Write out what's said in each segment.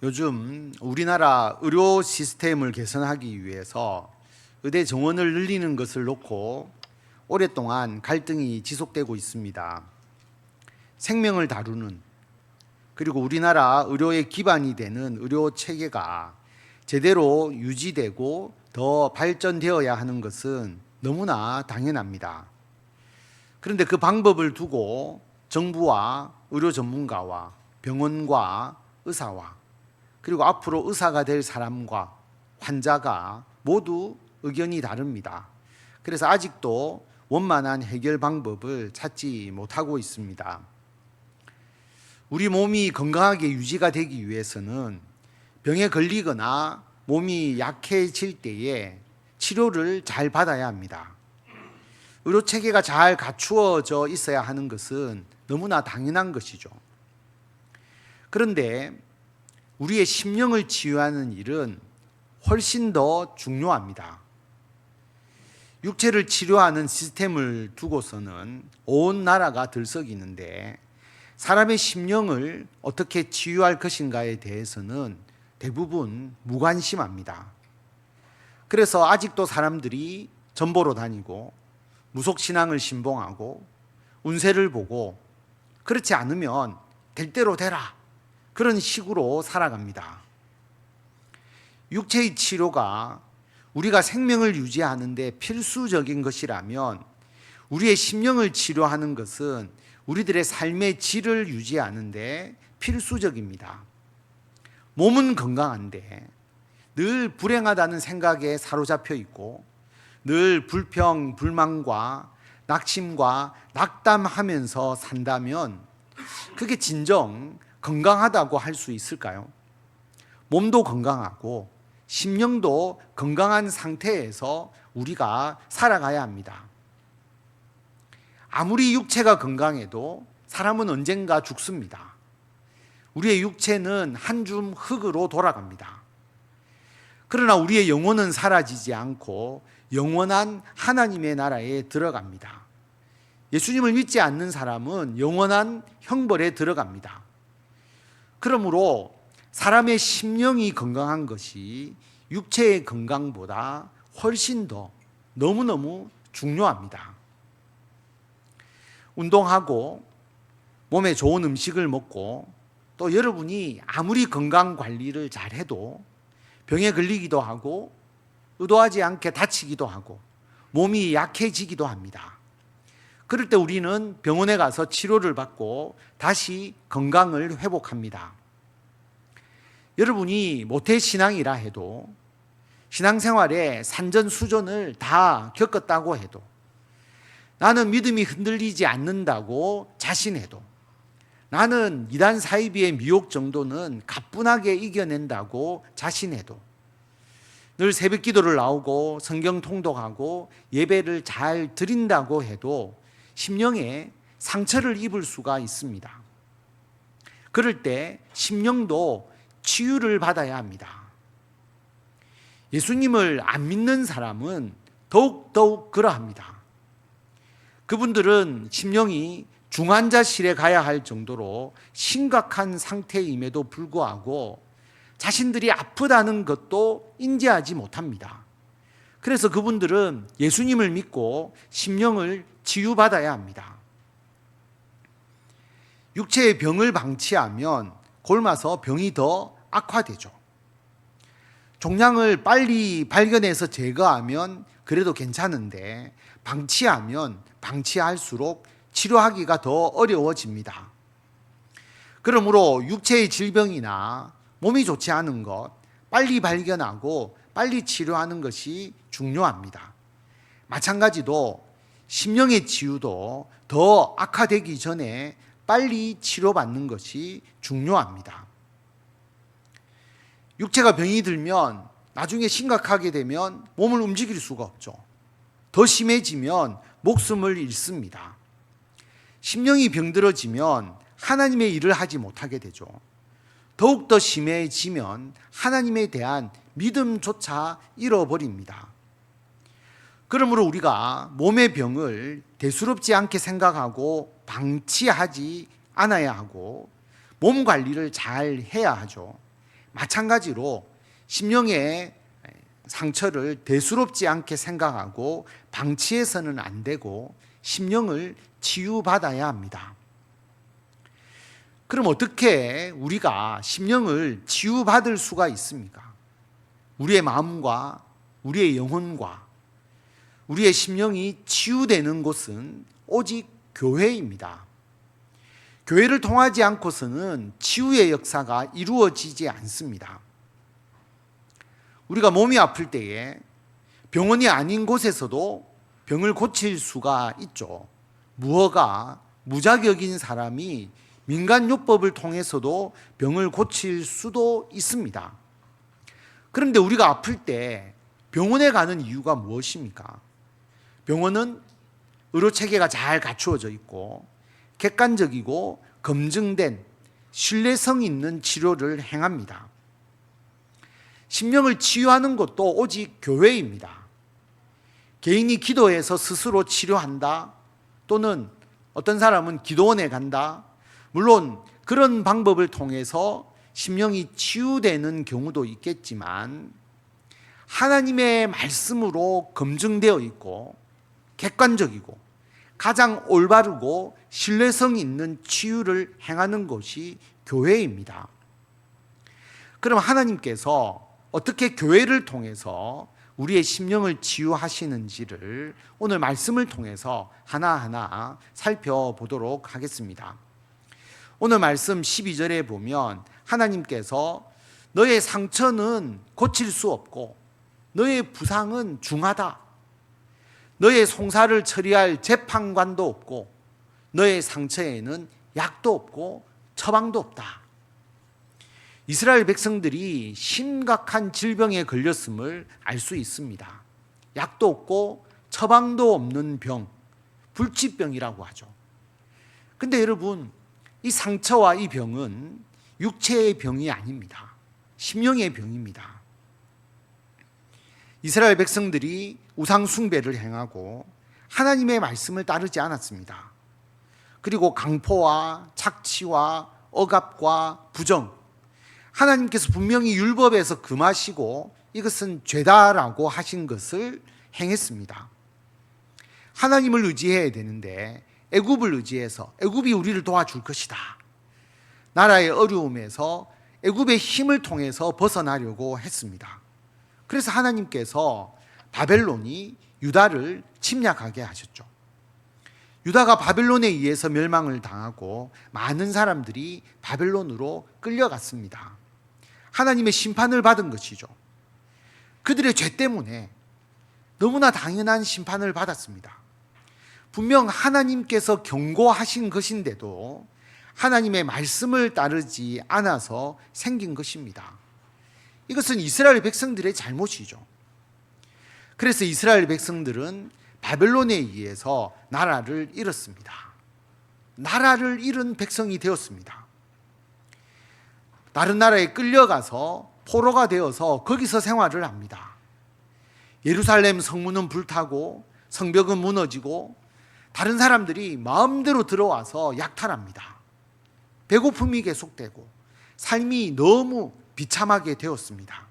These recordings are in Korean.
요즘 우리나라 의료 시스템을 개선하기 위해서 의대 정원을 늘리는 것을 놓고 오랫동안 갈등이 지속되고 있습니다. 생명을 다루는 그리고 우리나라 의료의 기반이 되는 의료 체계가 제대로 유지되고 더 발전되어야 하는 것은 너무나 당연합니다. 그런데 그 방법을 두고 정부와 의료 전문가와 병원과 의사와 그리고 앞으로 의사가 될 사람과 환자가 모두 의견이 다릅니다. 그래서 아직도 원만한 해결 방법을 찾지 못하고 있습니다. 우리 몸이 건강하게 유지가 되기 위해서는 병에 걸리거나 몸이 약해질 때에 치료를 잘 받아야 합니다. 의료 체계가 잘 갖추어져 있어야 하는 것은 너무나 당연한 것이죠. 그런데 우리의 심령을 치유하는 일은 훨씬 더 중요합니다. 육체를 치료하는 시스템을 두고서는 온 나라가 들썩이는데 사람의 심령을 어떻게 치유할 것인가에 대해서는 대부분 무관심합니다. 그래서 아직도 사람들이 전보로 다니고 무속신앙을 신봉하고 운세를 보고 그렇지 않으면 될 대로 되라 그런 식으로 살아갑니다. 육체의 치료가 우리가 생명을 유지하는 데 필수적인 것이라면 우리의 심령을 치료하는 것은 우리들의 삶의 질을 유지하는 데 필수적입니다. 몸은 건강한데 늘 불행하다는 생각에 사로잡혀 있고 늘 불평, 불만과 낙심과 낙담하면서 산다면 그게 진정 건강하다고 할 수 있을까요? 몸도 건강하고 심령도 건강한 상태에서 우리가 살아가야 합니다. 아무리 육체가 건강해도 사람은 언젠가 죽습니다. 우리의 육체는 한 줌 흙으로 돌아갑니다. 그러나 우리의 영혼은 사라지지 않고 영원한 하나님의 나라에 들어갑니다. 예수님을 믿지 않는 사람은 영원한 형벌에 들어갑니다. 그러므로 사람의 심령이 건강한 것이 육체의 건강보다 훨씬 더 너무너무 중요합니다. 운동하고 몸에 좋은 음식을 먹고 또 여러분이 아무리 건강 관리를 잘해도 병에 걸리기도 하고 의도하지 않게 다치기도 하고 몸이 약해지기도 합니다. 그럴 때 우리는 병원에 가서 치료를 받고 다시 건강을 회복합니다. 여러분이 모태신앙이라 해도 신앙생활에 산전수전을 다 겪었다고 해도 나는 믿음이 흔들리지 않는다고 자신해도 나는 이단 사이비의 미혹 정도는 가뿐하게 이겨낸다고 자신해도 늘 새벽 기도를 나오고 성경 통독하고 예배를 잘 드린다고 해도 심령에 상처를 입을 수가 있습니다. 그럴 때 심령도 치유를 받아야 합니다. 예수님을 안 믿는 사람은 더욱 그러합니다. 그분들은 심령이 중환자실에 가야 할 정도로 심각한 상태임에도 불구하고 자신들이 아프다는 것도 인지하지 못합니다. 그래서 그분들은 예수님을 믿고 심령을 치유받아야 합니다. 육체의 병을 방치하면 골마서 병이 더 악화되죠. 종양을 빨리 발견해서 제거하면 그래도 괜찮은데 방치하면 방치할수록 치료하기가 더 어려워집니다. 그러므로 육체의 질병이나 몸이 좋지 않은 것 빨리 발견하고 빨리 치료하는 것이 중요합니다. 마찬가지로 심령의 치유도 더 악화되기 전에 빨리 치료받는 것이 중요합니다. 육체가 병이 들면 나중에 심각하게 되면 몸을 움직일 수가 없죠. 더 심해지면 목숨을 잃습니다. 심령이 병들어지면 하나님의 일을 하지 못하게 되죠. 더욱더 심해지면 하나님에 대한 믿음조차 잃어버립니다. 그러므로 우리가 몸의 병을 대수롭지 않게 생각하고 방치하지 않아야 하고 몸 관리를 잘 해야 하죠. 마찬가지로 심령의 상처를 대수롭지 않게 생각하고 방치해서는 안 되고 심령을 치유받아야 합니다. 그럼 어떻게 우리가 심령을 치유받을 수가 있습니까? 우리의 마음과 우리의 영혼과 우리의 심령이 치유되는 곳은 오직 교회입니다. 교회를 통하지 않고서는 치유의 역사가 이루어지지 않습니다. 우리가 몸이 아플 때에 병원이 아닌 곳에서도 병을 고칠 수가 있죠. 무허가 무자격인 사람이 민간요법을 통해서도 병을 고칠 수도 있습니다. 그런데 우리가 아플 때 병원에 가는 이유가 무엇입니까? 병원은 의료체계가 잘 갖추어져 있고 객관적이고 검증된 신뢰성 있는 치료를 행합니다. 심령을 치유하는 것도 오직 교회입니다. 개인이 기도해서 스스로 치료한다, 또는 어떤 사람은 기도원에 간다. 물론 그런 방법을 통해서 심령이 치유되는 경우도 있겠지만 하나님의 말씀으로 검증되어 있고 객관적이고 가장 올바르고 신뢰성 있는 치유를 행하는 것이 교회입니다. 그럼 하나님께서 어떻게 교회를 통해서 우리의 심령을 치유하시는지를 오늘 말씀을 통해서 하나하나 살펴보도록 하겠습니다. 오늘 말씀 12절에 보면 하나님께서 너의 상처는 고칠 수 없고 너의 부상은 중하다. 너의 송사를 처리할 재판관도 없고 너의 상처에는 약도 없고 처방도 없다. 이스라엘 백성들이 심각한 질병에 걸렸음을 알 수 있습니다. 약도 없고 처방도 없는 병, 불치병이라고 하죠. 근데 여러분, 이 상처와 이 병은 육체의 병이 아닙니다. 심령의 병입니다. 이스라엘 백성들이 우상 숭배를 행하고 하나님의 말씀을 따르지 않았습니다. 그리고 강포와 착취와 억압과 부정, 하나님께서 분명히 율법에서 금하시고 이것은 죄다라고 하신 것을 행했습니다. 하나님을 의지해야 되는데 애굽을 의지해서 애굽이 우리를 도와줄 것이다. 나라의 어려움에서 애굽의 힘을 통해서 벗어나려고 했습니다. 그래서 하나님께서 바벨론이 유다를 침략하게 하셨죠. 유다가 바벨론에 의해서 멸망을 당하고 많은 사람들이 바벨론으로 끌려갔습니다. 하나님의 심판을 받은 것이죠. 그들의 죄 때문에 너무나 당연한 심판을 받았습니다. 분명 하나님께서 경고하신 것인데도 하나님의 말씀을 따르지 않아서 생긴 것입니다. 이것은 이스라엘 백성들의 잘못이죠. 그래서 이스라엘 백성들은 바벨론에 의해서 나라를 잃었습니다. 나라를 잃은 백성이 되었습니다. 다른 나라에 끌려가서 포로가 되어서 거기서 생활을 합니다. 예루살렘 성문은 불타고 성벽은 무너지고 다른 사람들이 마음대로 들어와서 약탈합니다. 배고픔이 계속되고 삶이 너무 비참하게 되었습니다.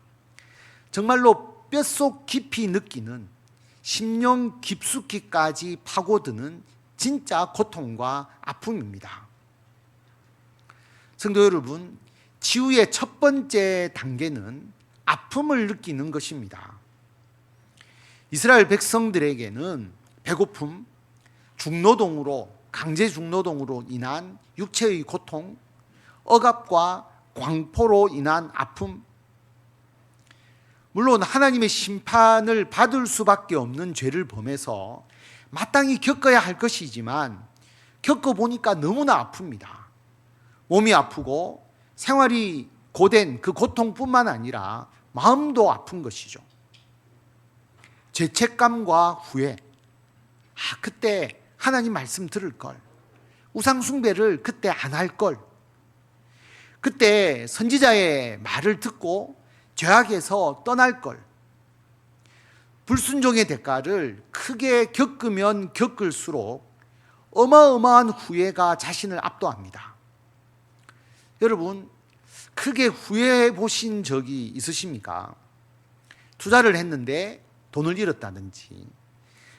정말로 뼛속 깊이 느끼는 심령 깊숙이까지 파고드는 진짜 고통과 아픔입니다. 성도 여러분, 치유의 첫 번째 단계는 아픔을 느끼는 것입니다. 이스라엘 백성들에게는 배고픔, 중노동으로, 강제 중노동으로 인한 육체의 고통, 억압과 광포로 인한 아픔, 물론 하나님의 심판을 받을 수밖에 없는 죄를 범해서 마땅히 겪어야 할 것이지만 겪어보니까 너무나 아픕니다. 몸이 아프고 생활이 고된 그 고통뿐만 아니라 마음도 아픈 것이죠. 죄책감과 후회, 그때 하나님 말씀 들을 걸, 우상 숭배를 그때 안 할 걸, 그때 선지자의 말을 듣고 죄악에서 떠날 걸, 불순종의 대가를 크게 겪으면 겪을수록 어마어마한 후회가 자신을 압도합니다. 여러분, 크게 후회해 보신 적이 있으십니까? 투자를 했는데 돈을 잃었다든지,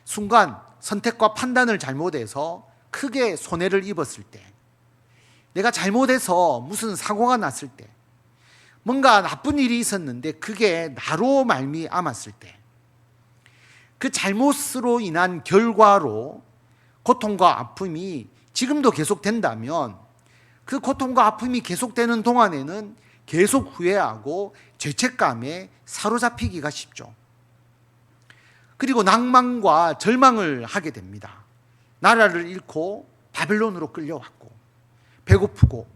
순간 선택과 판단을 잘못해서 크게 손해를 입었을 때, 내가 잘못해서 무슨 사고가 났을 때, 뭔가 나쁜 일이 있었는데 그게 나로 말미암았을 때, 그 잘못으로 인한 결과로 고통과 아픔이 지금도 계속된다면 그 고통과 아픔이 계속되는 동안에는 계속 후회하고 죄책감에 사로잡히기가 쉽죠. 그리고 낭만과 절망을 하게 됩니다. 나라를 잃고 바벨론으로 끌려왔고, 배고프고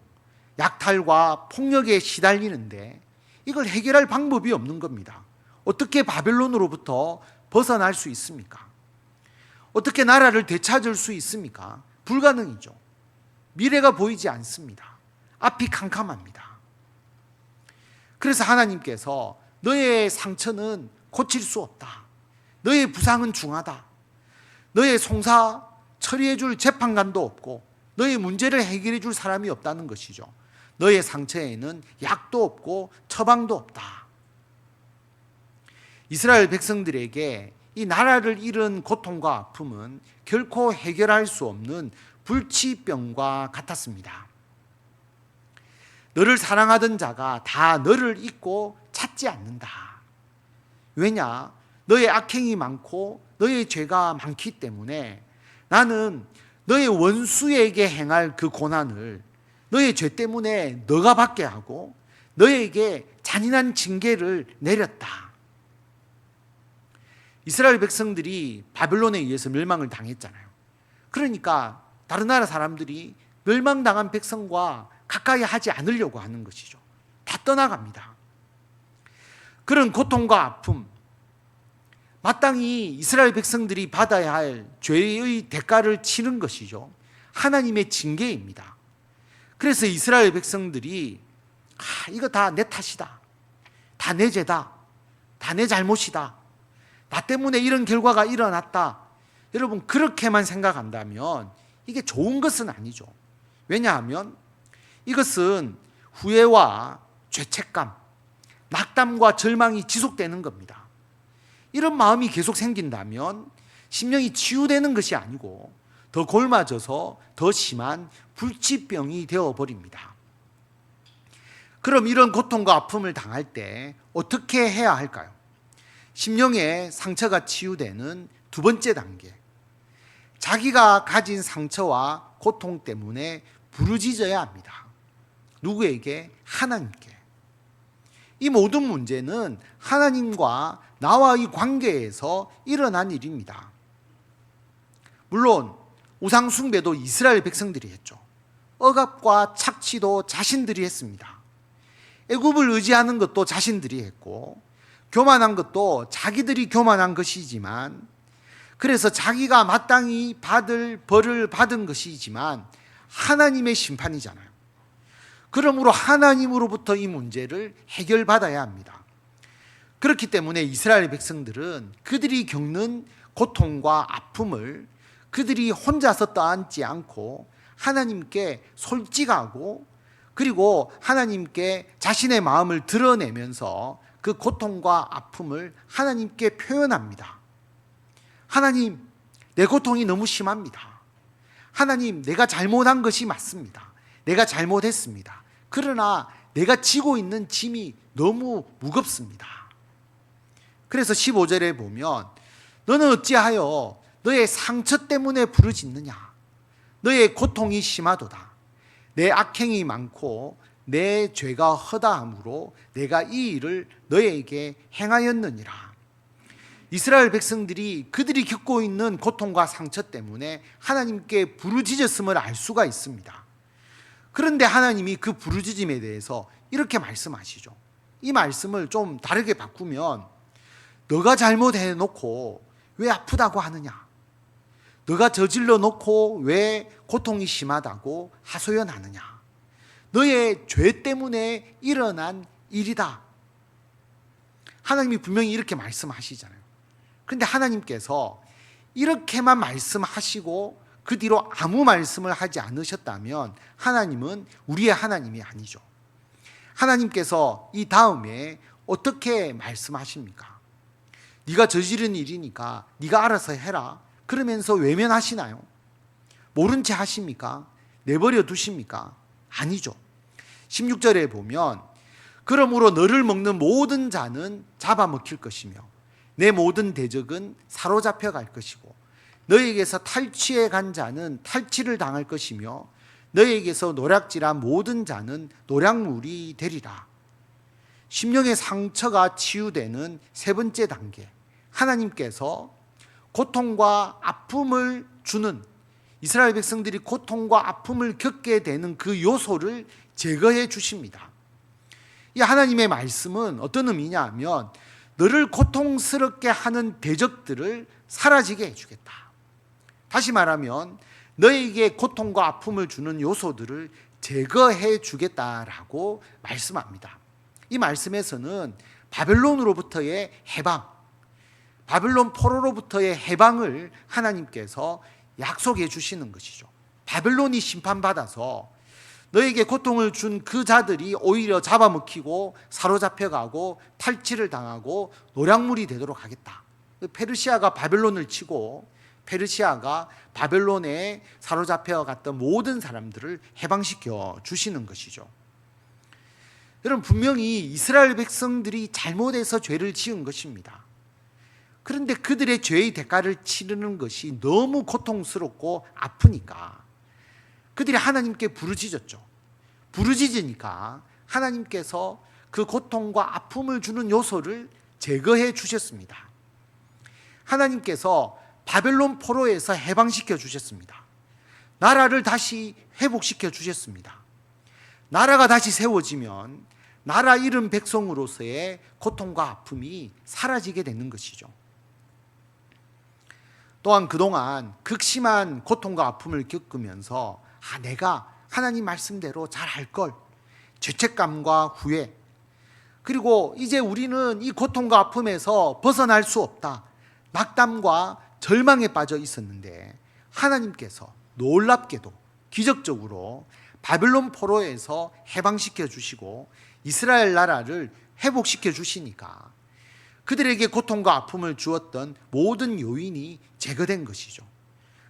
약탈과 폭력에 시달리는데 이걸 해결할 방법이 없는 겁니다. 어떻게 바벨론으로부터 벗어날 수 있습니까? 어떻게 나라를 되찾을 수 있습니까? 불가능이죠. 미래가 보이지 않습니다. 앞이 캄캄합니다. 그래서 하나님께서 너의 상처는 고칠 수 없다. 너의 부상은 중하다. 너의 송사 처리해 줄 재판관도 없고 너의 문제를 해결해 줄 사람이 없다는 것이죠. 너의 상처에는 약도 없고 처방도 없다. 이스라엘 백성들에게 이 나라를 잃은 고통과 아픔은 결코 해결할 수 없는 불치병과 같았습니다. 너를 사랑하던 자가 다 너를 잊고 찾지 않는다. 왜냐? 너의 악행이 많고 너의 죄가 많기 때문에 나는 너의 원수에게 행할 그 고난을 너의 죄 때문에 너가 받게 하고 너에게 잔인한 징계를 내렸다. 이스라엘 백성들이 바벨론에 의해서 멸망을 당했잖아요. 그러니까 다른 나라 사람들이 멸망당한 백성과 가까이 하지 않으려고 하는 것이죠. 다 떠나갑니다. 그런 고통과 아픔, 마땅히 이스라엘 백성들이 받아야 할 죄의 대가를 치른 것이죠. 하나님의 징계입니다. 그래서 이스라엘 백성들이 이거 다 내 탓이다. 다 내 죄다. 다 내 잘못이다. 나 때문에 이런 결과가 일어났다. 여러분, 그렇게만 생각한다면 이게 좋은 것은 아니죠. 왜냐하면 이것은 후회와 죄책감, 낙담과 절망이 지속되는 겁니다. 이런 마음이 계속 생긴다면 심령이 치유되는 것이 아니고 더 골마져서 더 심한 불치병이 되어버립니다. 그럼 이런 고통과 아픔을 당할 때 어떻게 해야 할까요? 심령의 상처가 치유되는 두 번째 단계, 자기가 가진 상처와 고통 때문에 부르짖어야 합니다. 누구에게? 하나님께. 이 모든 문제는 하나님과 나와의 관계에서 일어난 일입니다. 물론 우상 숭배도 이스라엘 백성들이 했죠. 억압과 착취도 자신들이 했습니다. 애굽을 의지하는 것도 자신들이 했고, 교만한 것도 자기들이 교만한 것이지만, 그래서 자기가 마땅히 받을 벌을 받은 것이지만 하나님의 심판이잖아요. 그러므로 하나님으로부터 이 문제를 해결받아야 합니다. 그렇기 때문에 이스라엘 백성들은 그들이 겪는 고통과 아픔을 그들이 혼자서 떠안지 않고 하나님께 솔직하고, 그리고 하나님께 자신의 마음을 드러내면서 그 고통과 아픔을 하나님께 표현합니다. 하나님, 내 고통이 너무 심합니다. 하나님, 내가 잘못한 것이 맞습니다. 내가 잘못했습니다. 그러나 내가 지고 있는 짐이 너무 무겁습니다. 그래서 15절에 보면 너는 어찌하여 너의 상처 때문에 부르짖느냐? 너의 고통이 심하도다. 내 악행이 많고 내 죄가 허다함으로 내가 이 일을 너에게 행하였느니라. 이스라엘 백성들이 그들이 겪고 있는 고통과 상처 때문에 하나님께 부르짖었음을 알 수가 있습니다. 그런데 하나님이 그 부르짖음에 대해서 이렇게 말씀하시죠. 이 말씀을 좀 다르게 바꾸면, 너가 잘못해 놓고 왜 아프다고 하느냐? 너가 저질러 놓고 왜 고통이 심하다고 하소연하느냐? 너의 죄 때문에 일어난 일이다. 하나님이 분명히 이렇게 말씀하시잖아요. 그런데 하나님께서 이렇게만 말씀하시고 그 뒤로 아무 말씀을 하지 않으셨다면 하나님은 우리의 하나님이 아니죠. 하나님께서 이 다음에 어떻게 말씀하십니까? 네가 저지른 일이니까 네가 알아서 해라. 그러면서 외면하시나요? 모른 채 하십니까? 내버려 두십니까? 아니죠. 16절에 보면 그러므로 너를 먹는 모든 자는 잡아먹힐 것이며 내 모든 대적은 사로잡혀 갈 것이고 너에게서 탈취해 간 자는 탈취를 당할 것이며 너에게서 노략질한 모든 자는 노략물이 되리라. 심령의 상처가 치유되는 세 번째 단계, 하나님께서 고통과 아픔을 주는, 이스라엘 백성들이 고통과 아픔을 겪게 되는 그 요소를 제거해 주십니다. 이 하나님의 말씀은 어떤 의미냐 하면 너를 고통스럽게 하는 대적들을 사라지게 해주겠다. 다시 말하면 너에게 고통과 아픔을 주는 요소들을 제거해 주겠다라고 말씀합니다. 이 말씀에서는 바벨론으로부터의 해방, 바벨론 포로로부터의 해방을 하나님께서 약속해 주시는 것이죠. 바벨론이 심판받아서 너에게 고통을 준 그 자들이 오히려 잡아먹히고 사로잡혀가고 탈취를 당하고 노략물이 되도록 하겠다. 페르시아가 바벨론을 치고 페르시아가 바벨론에 사로잡혀 갔던 모든 사람들을 해방시켜 주시는 것이죠. 여러분, 분명히 이스라엘 백성들이 잘못해서 죄를 지은 것입니다. 그런데 그들의 죄의 대가를 치르는 것이 너무 고통스럽고 아프니까 그들이 하나님께 부르짖었죠. 부르짖으니까 하나님께서 그 고통과 아픔을 주는 요소를 제거해 주셨습니다. 하나님께서 바벨론 포로에서 해방시켜 주셨습니다. 나라를 다시 회복시켜 주셨습니다. 나라가 다시 세워지면 나라 잃은 백성으로서의 고통과 아픔이 사라지게 되는 것이죠. 또한 그동안 극심한 고통과 아픔을 겪으면서 내가 하나님 말씀대로 잘 할 걸, 죄책감과 후회, 그리고 이제 우리는 이 고통과 아픔에서 벗어날 수 없다, 낙담과 절망에 빠져 있었는데 하나님께서 놀랍게도 기적적으로 바벨론 포로에서 해방시켜 주시고 이스라엘 나라를 회복시켜 주시니까 그들에게 고통과 아픔을 주었던 모든 요인이 제거된 것이죠.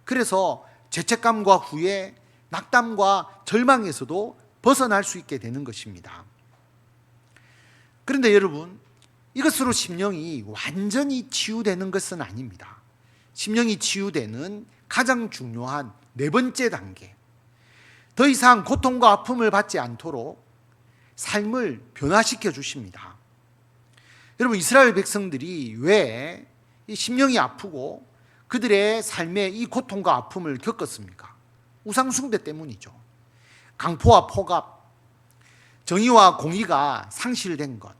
그래서 죄책감과 후회, 낙담과 절망에서도 벗어날 수 있게 되는 것입니다. 그런데 여러분, 이것으로 심령이 완전히 치유되는 것은 아닙니다. 심령이 치유되는 가장 중요한 네 번째 단계, 더 이상 고통과 아픔을 받지 않도록 삶을 변화시켜 주십니다. 여러분, 이스라엘 백성들이 왜 이 심령이 아프고 그들의 삶에 이 고통과 아픔을 겪었습니까? 우상숭배 때문이죠. 강포와 포갑, 정의와 공의가 상실된 것,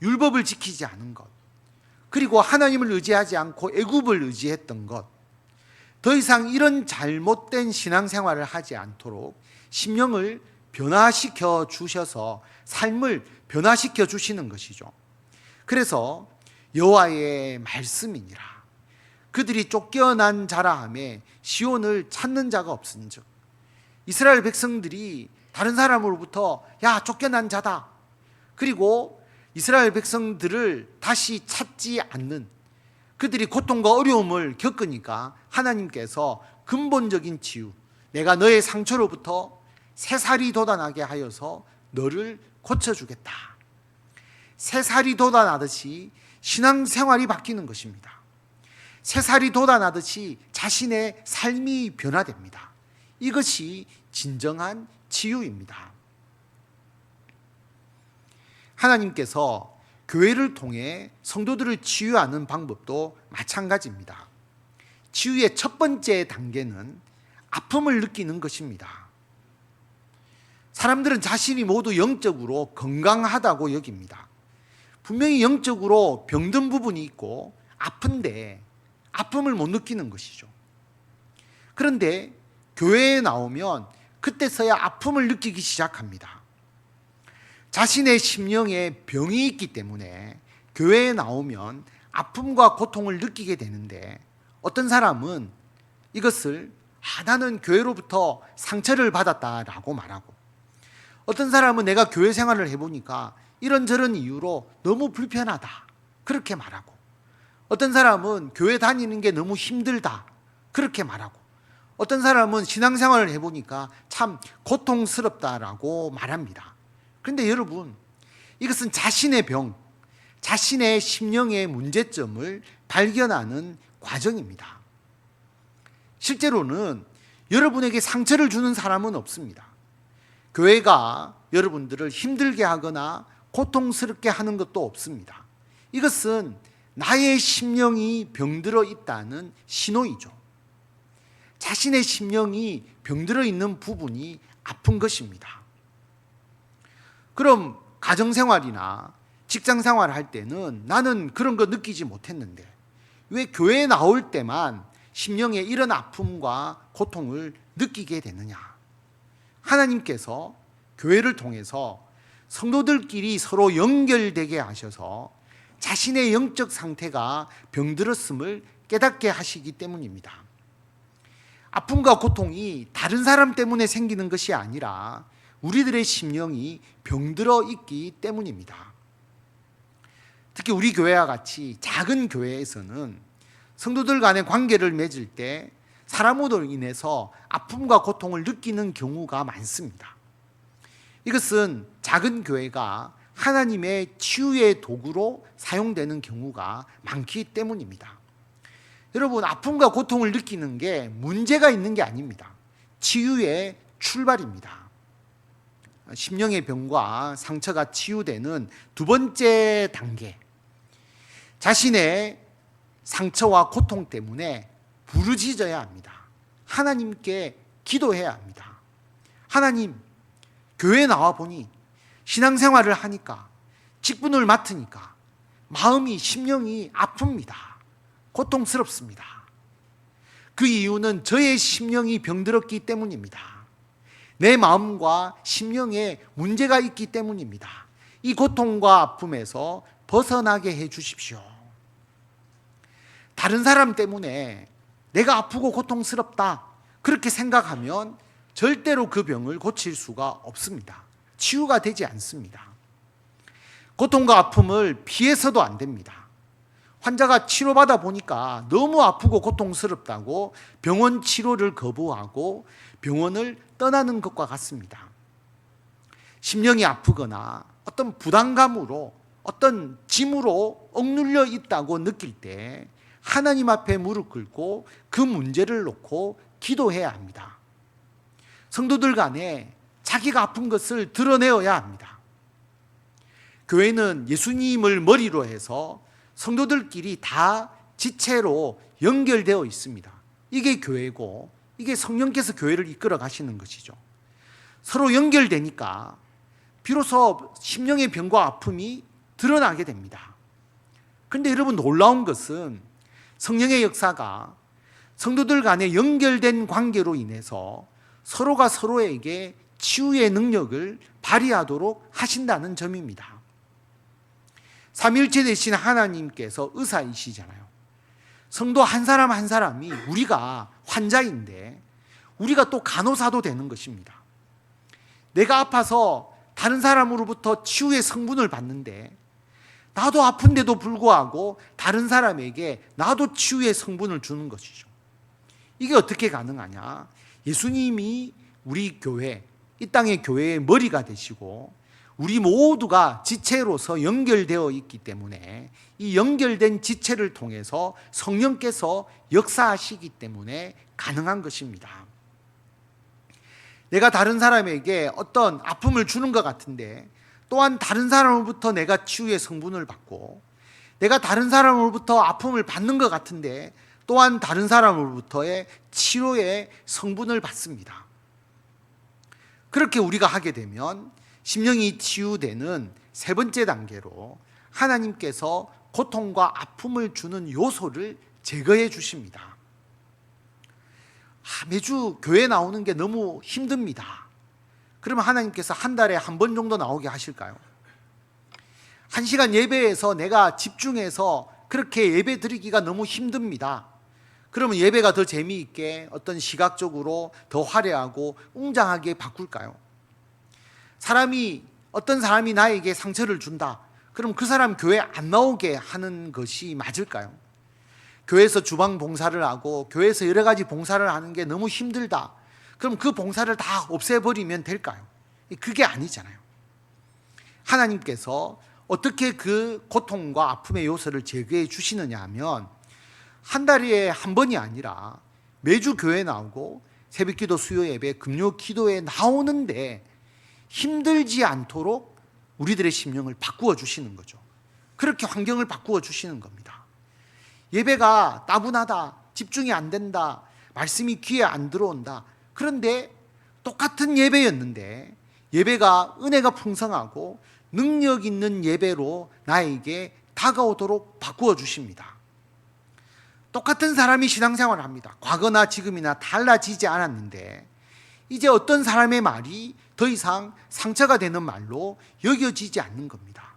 율법을 지키지 않은 것, 그리고 하나님을 의지하지 않고 애굽을 의지했던 것, 더 이상 이런 잘못된 신앙생활을 하지 않도록 심령을 변화시켜 주셔서 삶을 변화시켜 주시는 것이죠. 그래서 여호와의 말씀이니라. 그들이 쫓겨난 자라 하매 시온을 찾는 자가 없은즉, 이스라엘 백성들이 다른 사람으로부터 야, 쫓겨난 자다, 그리고 이스라엘 백성들을 다시 찾지 않는, 그들이 고통과 어려움을 겪으니까 하나님께서 근본적인 치유, 내가 너의 상처로부터 새살이 돋아나게 하여서 너를 고쳐주겠다. 새살이 돋아나듯이 신앙생활이 바뀌는 것입니다. 새살이 돋아나듯이 자신의 삶이 변화됩니다. 이것이 진정한 치유입니다. 하나님께서 교회를 통해 성도들을 치유하는 방법도 마찬가지입니다. 치유의 첫 번째 단계는 아픔을 느끼는 것입니다. 사람들은 자신이 모두 영적으로 건강하다고 여깁니다. 분명히 영적으로 병든 부분이 있고 아픈데 아픔을 못 느끼는 것이죠. 그런데 교회에 나오면 그때서야 아픔을 느끼기 시작합니다. 자신의 심령에 병이 있기 때문에 교회에 나오면 아픔과 고통을 느끼게 되는데, 어떤 사람은 이것을 나는 교회로부터 상처를 받았다라고 말하고, 어떤 사람은 내가 교회 생활을 해보니까 이런저런 이유로 너무 불편하다, 그렇게 말하고, 어떤 사람은 교회 다니는 게 너무 힘들다, 그렇게 말하고, 어떤 사람은 신앙생활을 해보니까 참 고통스럽다라고 말합니다. 그런데 여러분, 이것은 자신의 병, 자신의 심령의 문제점을 발견하는 과정입니다. 실제로는 여러분에게 상처를 주는 사람은 없습니다. 교회가 여러분들을 힘들게 하거나 고통스럽게 하는 것도 없습니다. 이것은 나의 심령이 병들어 있다는 신호이죠. 자신의 심령이 병들어 있는 부분이 아픈 것입니다. 그럼 가정생활이나 직장생활을 할 때는 나는 그런 거 느끼지 못했는데 왜 교회에 나올 때만 심령에 이런 아픔과 고통을 느끼게 되느냐? 하나님께서 교회를 통해서 성도들끼리 서로 연결되게 하셔서 자신의 영적 상태가 병들었음을 깨닫게 하시기 때문입니다. 아픔과 고통이 다른 사람 때문에 생기는 것이 아니라 우리들의 심령이 병들어 있기 때문입니다. 특히 우리 교회와 같이 작은 교회에서는 성도들 간의 관계를 맺을 때 사람으로 인해서 아픔과 고통을 느끼는 경우가 많습니다. 이것은 작은 교회가 하나님의 치유의 도구로 사용되는 경우가 많기 때문입니다. 여러분, 아픔과 고통을 느끼는 게 문제가 있는 게 아닙니다. 치유의 출발입니다. 심령의 병과 상처가 치유되는 두 번째 단계, 자신의 상처와 고통 때문에 부르짖어야 합니다. 하나님께 기도해야 합니다. 하나님, 교회에 나와 보니 신앙생활을 하니까 직분을 맡으니까 마음이, 심령이 아픕니다. 고통스럽습니다. 그 이유는 저의 심령이 병들었기 때문입니다. 내 마음과 심령에 문제가 있기 때문입니다. 이 고통과 아픔에서 벗어나게 해 주십시오. 다른 사람 때문에 내가 아프고 고통스럽다, 그렇게 생각하면 절대로 그 병을 고칠 수가 없습니다. 치유가 되지 않습니다. 고통과 아픔을 피해서도 안 됩니다. 환자가 치료받아 보니까 너무 아프고 고통스럽다고 병원 치료를 거부하고 병원을 떠나는 것과 같습니다. 심령이 아프거나 어떤 부담감으로, 어떤 짐으로 억눌려 있다고 느낄 때 하나님 앞에 무릎 꿇고 그 문제를 놓고 기도해야 합니다. 성도들 간에 자기가 아픈 것을 드러내어야 합니다. 교회는 예수님을 머리로 해서 성도들끼리 다 지체로 연결되어 있습니다. 이게 교회고, 이게 성령께서 교회를 이끌어 가시는 것이죠. 서로 연결되니까 비로소 심령의 병과 아픔이 드러나게 됩니다. 그런데 여러분, 놀라운 것은 성령의 역사가 성도들 간에 연결된 관계로 인해서 서로가 서로에게 치유의 능력을 발휘하도록 하신다는 점입니다. 삼위일체 되신 하나님께서 의사이시잖아요. 성도 한 사람 한 사람이 우리가 환자인데 우리가 또 간호사도 되는 것입니다. 내가 아파서 다른 사람으로부터 치유의 성분을 받는데 나도 아픈데도 불구하고 다른 사람에게 나도 치유의 성분을 주는 것이죠. 이게 어떻게 가능하냐? 예수님이 우리 교회, 이 땅의 교회의 머리가 되시고 우리 모두가 지체로서 연결되어 있기 때문에 이 연결된 지체를 통해서 성령께서 역사하시기 때문에 가능한 것입니다. 내가 다른 사람에게 어떤 아픔을 주는 것 같은데 또한 다른 사람으로부터 내가 치유의 성분을 받고, 내가 다른 사람으로부터 아픔을 받는 것 같은데 또한 다른 사람으로부터의 치료의 성분을 받습니다. 그렇게 우리가 하게 되면 심령이 치유되는 세 번째 단계로 하나님께서 고통과 아픔을 주는 요소를 제거해 주십니다. 매주 교회 나오는 게 너무 힘듭니다. 그러면 하나님께서 한 달에 한 번 정도 나오게 하실까요? 1시간 예배에서 내가 집중해서 그렇게 예배 드리기가 너무 힘듭니다. 그러면 예배가 더 재미있게, 어떤 시각적으로 더 화려하고 웅장하게 바꿀까요? 어떤 사람이 나에게 상처를 준다. 그럼 그 사람 교회 안 나오게 하는 것이 맞을까요? 교회에서 주방 봉사를 하고 교회에서 여러 가지 봉사를 하는 게 너무 힘들다. 그럼 그 봉사를 다 없애버리면 될까요? 그게 아니잖아요. 하나님께서 어떻게 그 고통과 아픔의 요소를 제거해 주시느냐 하면 한 달에 한 번이 아니라 매주 교회 나오고 새벽기도, 수요 예배, 금요 기도에 나오는데 힘들지 않도록 우리들의 심령을 바꾸어 주시는 거죠. 그렇게 환경을 바꾸어 주시는 겁니다. 예배가 따분하다, 집중이 안 된다, 말씀이 귀에 안 들어온다. 그런데 똑같은 예배였는데 예배가 은혜가 풍성하고 능력 있는 예배로 나에게 다가오도록 바꾸어 주십니다. 똑같은 사람이 신앙생활을 합니다. 과거나 지금이나 달라지지 않았는데 이제 어떤 사람의 말이 더 이상 상처가 되는 말로 여겨지지 않는 겁니다.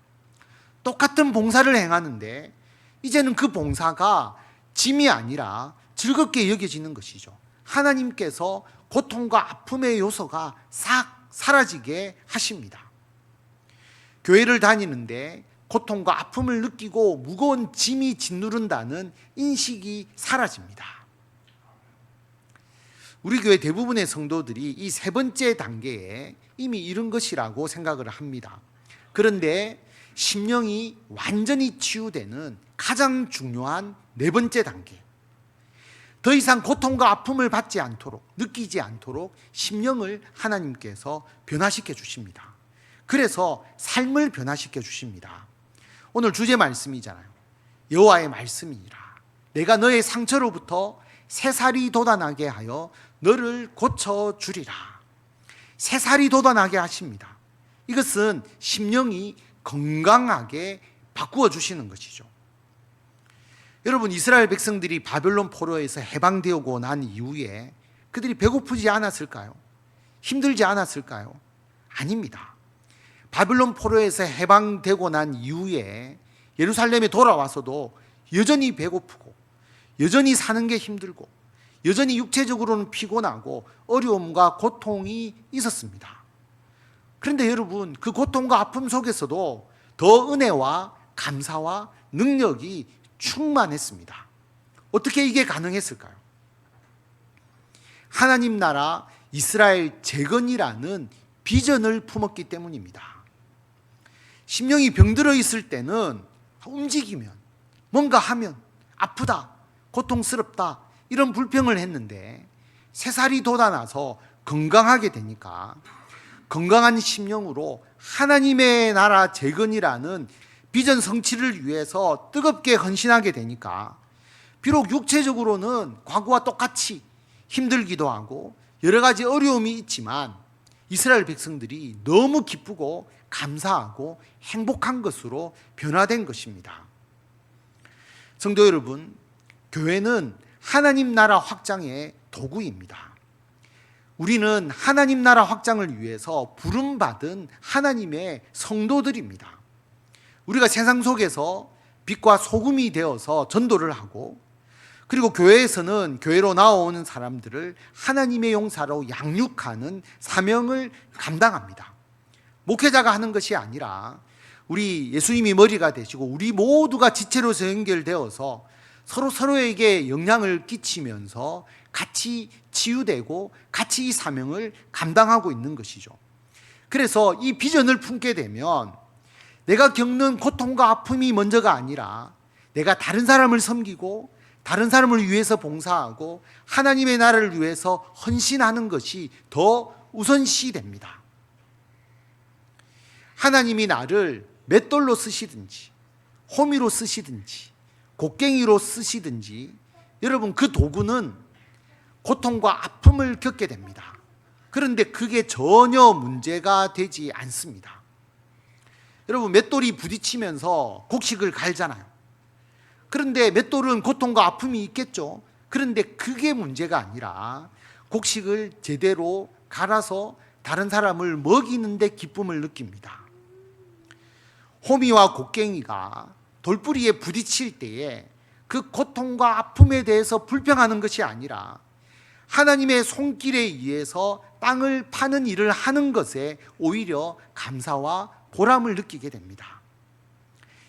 똑같은 봉사를 행하는데 이제는 그 봉사가 짐이 아니라 즐겁게 여겨지는 것이죠. 하나님께서 고통과 아픔의 요소가 싹 사라지게 하십니다. 교회를 다니는데 고통과 아픔을 느끼고 무거운 짐이 짓누른다는 인식이 사라집니다. 우리 교회 대부분의 성도들이 이 세 번째 단계에 이미 이른 것이라고 생각을 합니다. 그런데 심령이 완전히 치유되는 가장 중요한 네 번째 단계, 더 이상 고통과 아픔을 받지 않도록, 느끼지 않도록 심령을 하나님께서 변화시켜 주십니다. 그래서 삶을 변화시켜 주십니다. 오늘 주제 말씀이잖아요. 여호와의 말씀이니라. 내가 너의 상처로부터 새살이 돋아나게 하여 너를 고쳐주리라. 새살이 돋아나게 하십니다. 이것은 심령이 건강하게 바꾸어 주시는 것이죠. 여러분, 이스라엘 백성들이 바벨론 포로에서 해방되고 난 이후에 그들이 배고프지 않았을까요? 힘들지 않았을까요? 아닙니다. 바벨론 포로에서 해방되고 난 이후에 예루살렘에 돌아와서도 여전히 배고프고 여전히 사는 게 힘들고 여전히 육체적으로는 피곤하고 어려움과 고통이 있었습니다. 그런데 여러분, 그 고통과 아픔 속에서도 더 은혜와 감사와 능력이 충만했습니다. 어떻게 이게 가능했을까요? 하나님 나라 이스라엘 재건이라는 비전을 품었기 때문입니다. 심령이 병들어 있을 때는 움직이면, 뭔가 하면 아프다, 고통스럽다 이런 불평을 했는데 새살이 돋아나서 건강하게 되니까 건강한 심령으로 하나님의 나라 재건이라는 비전 성취를 위해서 뜨겁게 헌신하게 되니까 비록 육체적으로는 과거와 똑같이 힘들기도 하고 여러 가지 어려움이 있지만 이스라엘 백성들이 너무 기쁘고 감사하고 행복한 것으로 변화된 것입니다. 성도 여러분, 교회는 하나님 나라 확장의 도구입니다. 우리는 하나님 나라 확장을 위해서 부름받은 하나님의 성도들입니다. 우리가 세상 속에서 빛과 소금이 되어서 전도를 하고, 그리고 교회에서는 교회로 나오는 사람들을 하나님의 용사로 양육하는 사명을 감당합니다. 목회자가 하는 것이 아니라 우리 예수님이 머리가 되시고 우리 모두가 지체로서 연결되어서 서로에게 영향을 끼치면서 같이 치유되고 같이 이 사명을 감당하고 있는 것이죠. 그래서 이 비전을 품게 되면 내가 겪는 고통과 아픔이 먼저가 아니라 내가 다른 사람을 섬기고 다른 사람을 위해서 봉사하고 하나님의 나라를 위해서 헌신하는 것이 더 우선시 됩니다. 하나님이 나를 맷돌로 쓰시든지 호미로 쓰시든지 곡괭이로 쓰시든지 여러분, 그 도구는 고통과 아픔을 겪게 됩니다. 그런데 그게 전혀 문제가 되지 않습니다. 여러분, 맷돌이 부딪히면서 곡식을 갈잖아요. 그런데 맷돌은 고통과 아픔이 있겠죠. 그런데 그게 문제가 아니라 곡식을 제대로 갈아서 다른 사람을 먹이는데 기쁨을 느낍니다. 호미와 곡괭이가 돌뿌리에 부딪힐 때에 그 고통과 아픔에 대해서 불평하는 것이 아니라 하나님의 손길에 의해서 땅을 파는 일을 하는 것에 오히려 감사와 보람을 느끼게 됩니다.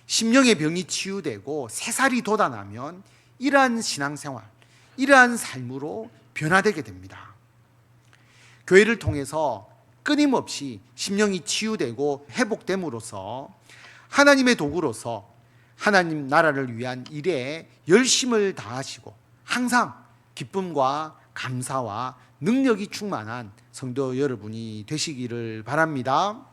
심령의 병이 치유되고 새살이 돋아나면 이러한 신앙생활, 이러한 삶으로 변화되게 됩니다. 교회를 통해서 끊임없이 심령이 치유되고 회복됨으로써 하나님의 도구로서 하나님 나라를 위한 일에 열심을 다하시고 항상 기쁨과 감사와 능력이 충만한 성도 여러분이 되시기를 바랍니다.